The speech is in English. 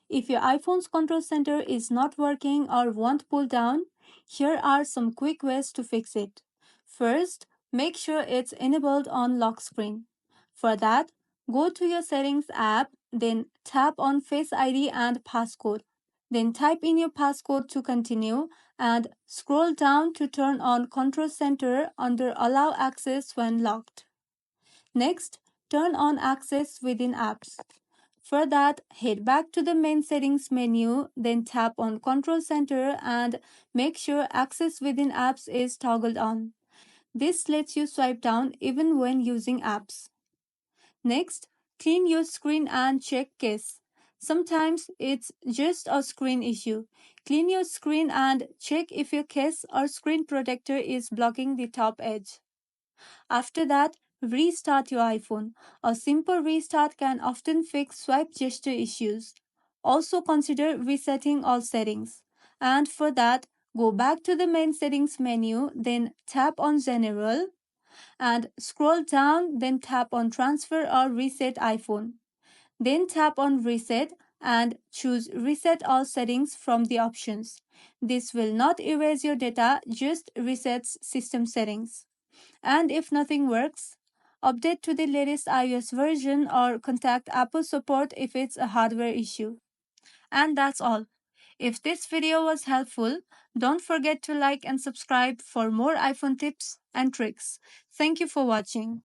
If your iPhone's control center is not working or won't pull down, here are some quick ways to fix it. First, make sure it's enabled on lock screen. For that, go to your Settings app, then tap on Face ID and Passcode. Then type in your passcode to continue and scroll down to turn on Control Center under Allow Access when locked. Next, turn on Access within apps. For that, head back to the main settings menu, then tap on Control Center and make sure Access within apps is toggled on. This lets you swipe down even when using apps. Next, clean your screen and check case. Sometimes it's just a screen issue. Clean your screen and check if your case or screen protector is blocking the top edge. After that, restart your iPhone. A simple restart can often fix swipe gesture issues. Also consider resetting all settings. And for that, go back to the main settings menu, then tap on General and scroll down, then tap on Transfer or Reset iPhone. Then tap on Reset and choose Reset All Settings from the options. This will not erase your data, just resets system settings. And if nothing works, update to the latest iOS version or contact Apple support if it's a hardware issue. And that's all. If this video was helpful, don't forget to like and subscribe for more iPhone tips and tricks. Thank you for watching.